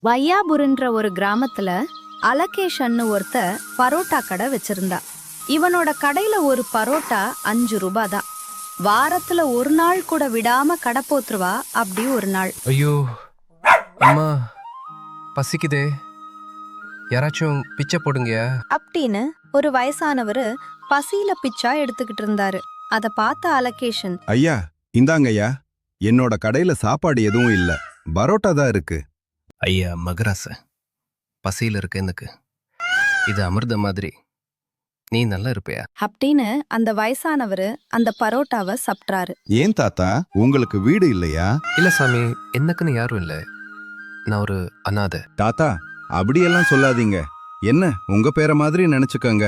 வையாபுரின்ற ஒரு கிராமத்துல அலகேஷன்னு ஒருத்த பரோட்டா கடை வச்சிருந்தா. இவனோட கடையில ஒரு பரோட்டா 5 ரூபாய் தான். வாரத்துல ஒரு நாள் கூட விடாம கடை போத்துருவா. அப்படி ஒரு நாள், ஐயோ அம்மா பசிக்குதே, யாராச்சும் பிச்சை போடுங்க. அப்படின்னு ஒரு வயசானவரு பசியில பிச்சா எடுத்துக்கிட்டு இருந்தாரு. அத பார்த்த அலகேஷன், ஐயா, இந்தாங்கய்யா. என்னோட கடையில சாப்பாடு எதுவும் இல்ல, பரோட்டா தான் இருக்கு. ஐயா மகராச, பசியில் இருக்க எனக்கு இது அமிர்த மாதிரி, நீ நல்லா இருப்பியா? அப்படின்னு அந்த வயசானவரு அந்த பரோட்டாவை சாப்பிட்றாரு. ஏன் தாத்தா, உங்களுக்கு வீடு இல்லையா? இல்ல சாமி, எனக்குன்னு யாரும் இல்லை, நான் ஒரு அனாதை. தாத்தா, அப்படியெல்லாம் சொல்லாதீங்க. என்ன, உங்க பேரை மாதிரி நினைச்சுக்கோங்க.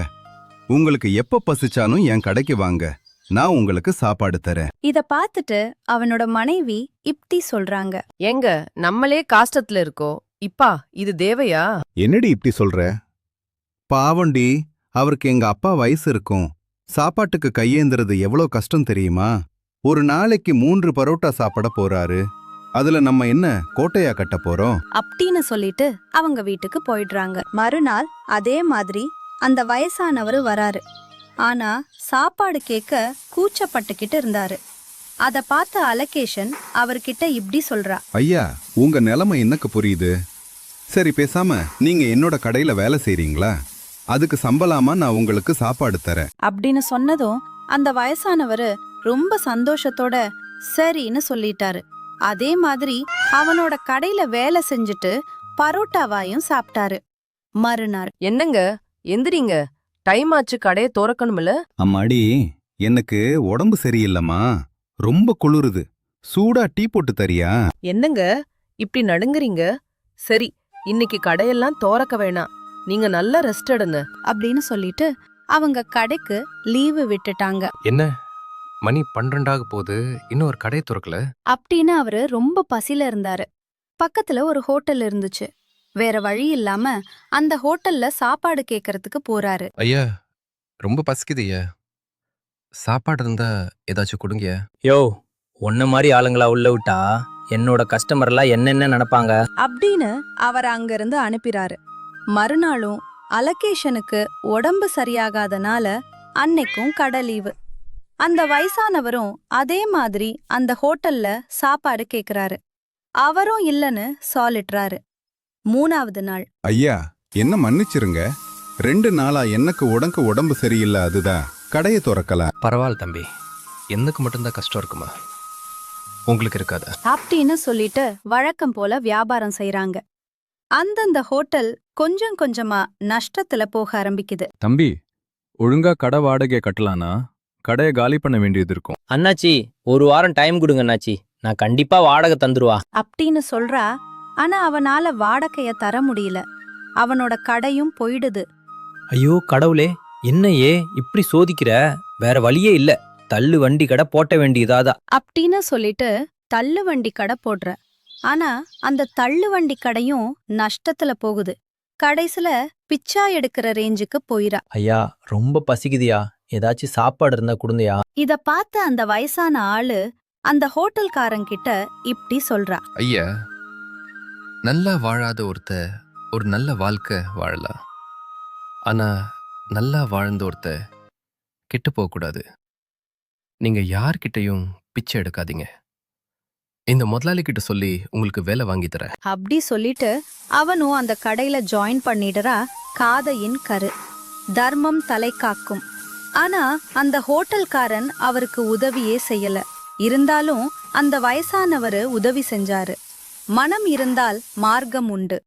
உங்களுக்கு எப்ப பசிச்சாலும் என் கடைக்கு வாங்க, நான் உங்களுக்கு சாப்பாடு தரேன். இத பார்த்துட்டு அவனோட மனைவி இப்படி சொல்றாங்க, எங்க நம்மளே காஷ்டத்துல இருக்கோம், இப்பா இது தேவையா? என்னடி இப்படி சொல்ற? பாவண்டி, அவருக்கு எங்க அப்பா வயசு இருக்கும். சாப்பாட்டுக்கு கையேந்துறது எவ்வளோ கஷ்டம் தெரியுமா? ஒரு நாளைக்கு 3 பரோட்டா சாப்பிட போறாரு. அதுல நம்ம என்ன கோட்டையா கட்ட போறோம்? அப்படின்னு சொல்லிட்டு அவங்க வீட்டுக்கு போயிடுறாங்க. மறுநாள் அதே மாதிரி அந்த வயசானவரு வராரு. ஆனா சாப்பாடு கேட்க கூச்சப்பட்டுக்கிட்டு இருந்தாரு. அத பார்த்த அலகேஷன் அவர்கிட்ட இப்படி சொல்றா, ஐயா, உங்க நிலைமை எனக்கு புரியுது. சரி, பேசாம நீங்க என்னோட கடையில வேலை செய்றீங்களா? அதுக்கு சம்பளமா நான் உங்களுக்கு சாப்பாடு தரேன். அப்படின்னு சொன்னதும் அந்த வயசானவரு ரொம்ப சந்தோஷத்தோட சரின்னு சொல்லிட்டாரு. அதே மாதிரி அவனோட கடையில வேலை செஞ்சுட்டு பரோட்டாவாயும் சாப்பிட்டாரு. மறுநாள், என்னங்க எந்திரிங்க, டைம் ஆச்சு, கடையை திறக்கணும்ல. அம்மாடி, எனக்கு உடம்பு சரியில்லம்மா, ரொம்ப குளிருது. சூடா டீ போட்டு தரியா? என்னங்க இப்படி நடுங்குறீங்க? சரி, இன்னைக்கு கடையெல்லாம் திறக்க வேணாம், நீங்க நல்லா ரெஸ்ட் எடுங்க. அப்படின்னு சொல்லிட்டு அவங்க கடைக்கு லீவு விட்டுட்டாங்க. என்ன, மணி 12 போகுது, இன்னும் ஒரு கடையை திறக்கல. அப்படின்னு அவரு ரொம்ப பசில இருந்தாரு. பக்கத்துல ஒரு ஹோட்டல் இருந்துச்சு. வேற வழி இல்லாம அந்த ஹோட்டல்ல சாப்பாடு கேட்கறதுக்கு போறாரு. ஐயா, ரொம்ப பசிக்குது ஐயா, சாப்பாடு இருந்தா ஏதாச்சும் கொடுங்க. யோ, உன்ன மாதிரி ஆளுங்களா உள்ள விட்டா என்னோட கஸ்டமர்லாம் என்னென்ன நினைப்பாங்க? அப்படின்னு அவர் அங்கிருந்து அனுப்பிறாரு. மறுநாளும் அலகேஷனுக்கு உடம்பு சரியாகாதனால அன்னைக்கும் கடை லீவு. அந்த வயசானவரும் அதே மாதிரி அந்த ஹோட்டல்ல சாப்பாடு கேக்குறாரு. அவரும் இல்லன்னு சொல்லிடுறாரு. 3வது நாள், ஐயா, என்ன மன்னிச்சிருங்க. 2 நாளா எனக்கு உடம்பு சரியில்லை, அதுதான் கடையை திறக்கல. பரவாயில்ல தம்பி, எனக்கு மட்டும்தான் கஷ்டம் இருக்குமா, உங்களுக்கு இருக்காதா? அப்படின்னு சொல்லிட்டு வழக்கம் போல வியாபாரம் செய்றாங்க. அந்தந்த ஹோட்டல் கொஞ்சம் கொஞ்சமா நஷ்டத்துல போக ஆரம்பிக்குது. தம்பி, ஒழுங்கா கடை வாடகை கட்டலானா கடையை காலி பண்ண வேண்டியது இருக்கும். அண்ணாச்சி, ஒரு வாரம் டைம் கொடுங்க அண்ணாச்சி, நான் கண்டிப்பா வாடகை தந்துருவா. அப்படின்னு சொல்றா. ஆனா அவனால வாடகைய தர முடியல. அவனோட கடையும் போயிடுது. ஐயோ கடவுளே, என்னையே இப்படி சோதிக்கிற? வேற வழியே இல்ல, தள்ளு வண்டி கடை போட்ட வேண்டியதாதா. அப்படின்னு சொல்லிட்டு தள்ளு வண்டி கடை போடுற. ஆனா அந்த தள்ளு வண்டி கடையும் நஷ்டத்துல போகுது. கடைசில பிச்சா எடுக்கிற ரேஞ்சுக்கு போயிரா. ஐயா, ரொம்ப பசிக்குதியா, ஏதாச்சும் சாப்பாடு இருந்தா கொடுங்கயா. இத பார்த்த அந்த வயசான ஆளு அந்த ஹோட்டல்காரங்கிட்ட இப்படி சொல்றா, ஐயா, நல்லா வாழாத ஒருத்த ஒரு நல்ல வாழ்க்கை வாழலாம், ஆனா நல்லா வாழ்ந்த ஒருத்த கெட்டு போகக்கூடாது. நீங்க யார்கிட்டையும் பிச்சை எடுக்காதீங்க. இந்த முதலாளி கிட்ட சொல்லி உங்களுக்கு வேலை வாங்கி தரேன். அப்படி சொல்லிட்டு அவனும் அந்த கடையில ஜாயின் பண்ணிடுறா. காதையின் கரு, தர்மம் தலை காக்கும். ஆனா அந்த ஹோட்டல்காரன் அவருக்கு உதவியே செய்யல. இருந்தாலும் அந்த வயசானவரு உதவி செஞ்சாரு. மனம் இருந்தால் மார்க்கம் உண்டு.